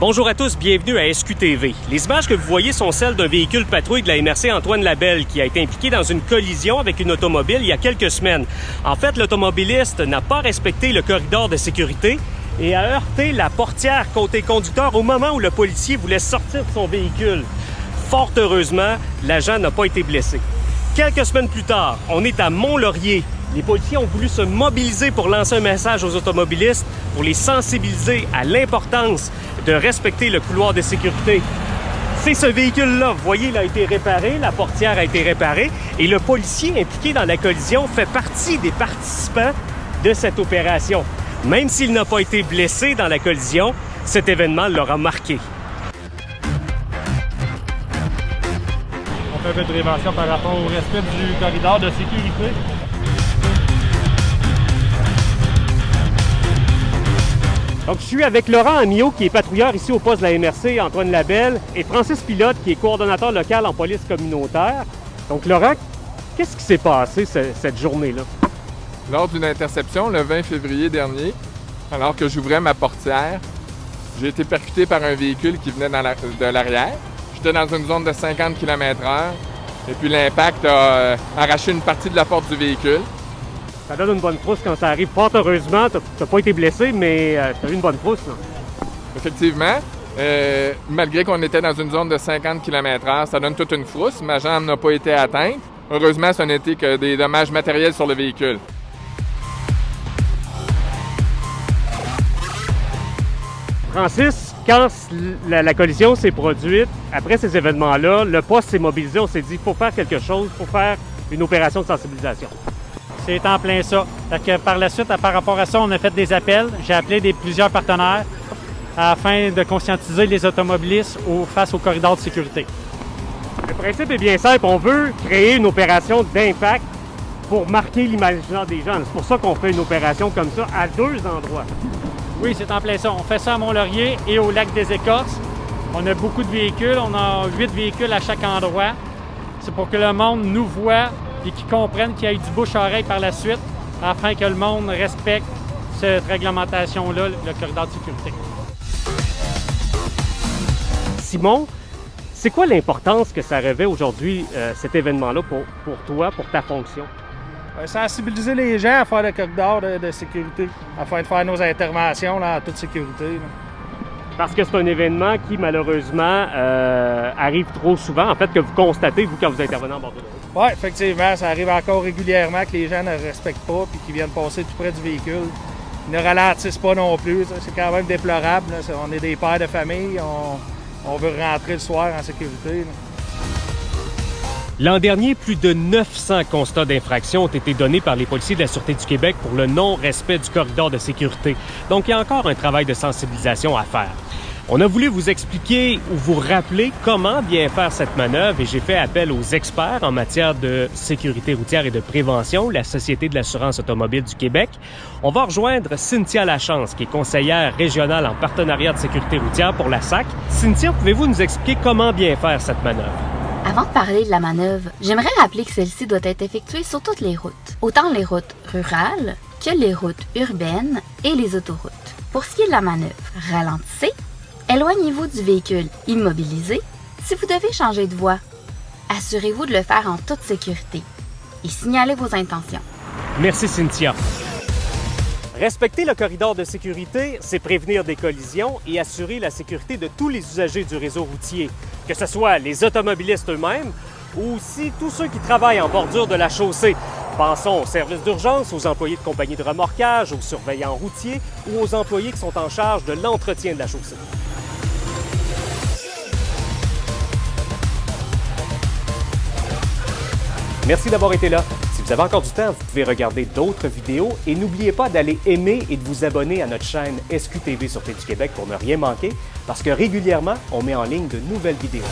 Bonjour à tous, bienvenue à SQTV. Les images que vous voyez sont celles d'un véhicule patrouille de la MRC Antoine Labelle qui a été impliqué dans une collision avec une automobile il y a quelques semaines. En fait, l'automobiliste n'a pas respecté le corridor de sécurité et a heurté la portière côté conducteur au moment où le policier voulait sortir de son véhicule. Fort heureusement, l'agent n'a pas été blessé. Quelques semaines plus tard, on est à Mont-Laurier. Les policiers ont voulu se mobiliser pour lancer un message aux automobilistes, pour les sensibiliser à l'importance de respecter le couloir de sécurité. C'est ce véhicule-là, vous voyez, il a été réparé, la portière a été réparée et le policier impliqué dans la collision fait partie des participants de cette opération. Même s'il n'a pas été blessé dans la collision, cet événement l'aura marqué. On fait un peu de prévention par rapport au respect du corridor de sécurité. Donc, je suis avec Laurent Amiot, qui est patrouilleur ici au poste de la MRC Antoine Labelle, et Francis Pilote, qui est coordonnateur local en police communautaire. Donc, Laurent, qu'est-ce qui s'est passé cette journée-là? Lors d'une interception, le 20 février dernier, alors que j'ouvrais ma portière, j'ai été percuté par un véhicule qui venait de l'arrière. J'étais dans une zone de 50 km/h, et puis l'impact a arraché une partie de la porte du véhicule. Ça donne une bonne frousse quand ça arrive. Fort heureusement, t'as pas été blessé, mais t'as eu une bonne frousse, là. Effectivement, malgré qu'on était dans une zone de 50 km/h, ça donne toute une frousse. Ma jambe n'a pas été atteinte. Heureusement, ce n'était que des dommages matériels sur le véhicule. Francis, quand la collision s'est produite, après ces événements-là, le poste s'est mobilisé. On s'est dit, il faut faire quelque chose, il faut faire une opération de sensibilisation. C'est en plein ça. Fait que par la suite, par rapport à ça, on a fait des appels. J'ai appelé plusieurs partenaires afin de conscientiser les automobilistes face au corridor de sécurité. Le principe est bien simple. On veut créer une opération d'impact pour marquer l'imaginaire des gens. C'est pour ça qu'on fait une opération comme ça à deux endroits. Oui, c'est en plein ça. On fait ça à Mont-Laurier et au lac des Écorces. On a beaucoup de véhicules. On a 8 véhicules à chaque endroit. C'est pour que le monde nous voit et qu'ils comprennent qu'il y a eu du bouche-à-oreille par la suite afin que le monde respecte cette réglementation-là, le corridor de sécurité. Simon, c'est quoi l'importance que ça revêt aujourd'hui, cet événement-là, pour toi, pour ta fonction? Sensibiliser les gens à faire le corridor de sécurité, afin de faire nos interventions là, en toute sécurité. Là. Parce que c'est un événement qui, malheureusement, arrive trop souvent, en fait, que vous constatez, vous, quand vous intervenez en bord de route. Oui, effectivement, ça arrive encore régulièrement que les gens ne respectent pas et qu'ils viennent passer tout près du véhicule. Ils ne ralentissent pas non plus, c'est quand même déplorable. Là. On est des pères de famille, on veut rentrer le soir en sécurité. Là. L'an dernier, plus de 900 constats d'infraction ont été donnés par les policiers de la Sûreté du Québec pour le non-respect du corridor de sécurité. Donc, il y a encore un travail de sensibilisation à faire. On a voulu vous expliquer ou vous rappeler comment bien faire cette manœuvre et j'ai fait appel aux experts en matière de sécurité routière et de prévention, la Société de l'assurance automobile du Québec. On va rejoindre Cynthia Lachance, qui est conseillère régionale en partenariat de sécurité routière pour la SAC. Cynthia, pouvez-vous nous expliquer comment bien faire cette manœuvre? Avant de parler de la manœuvre, j'aimerais rappeler que celle-ci doit être effectuée sur toutes les routes, autant les routes rurales que les routes urbaines et les autoroutes. Pour ce qui est de la manœuvre, ralentissez, éloignez-vous du véhicule immobilisé. Si vous devez changer de voie, assurez-vous de le faire en toute sécurité et signalez vos intentions. Merci Cynthia. Respecter le corridor de sécurité, c'est prévenir des collisions et assurer la sécurité de tous les usagers du réseau routier, que ce soit les automobilistes eux-mêmes ou aussi tous ceux qui travaillent en bordure de la chaussée. Pensons aux services d'urgence, aux employés de compagnies de remorquage, aux surveillants routiers ou aux employés qui sont en charge de l'entretien de la chaussée. Merci d'avoir été là. Si vous avez encore du temps, vous pouvez regarder d'autres vidéos et n'oubliez pas d'aller aimer et de vous abonner à notre chaîne SQTV Sûreté du Québec pour ne rien manquer parce que régulièrement, on met en ligne de nouvelles vidéos.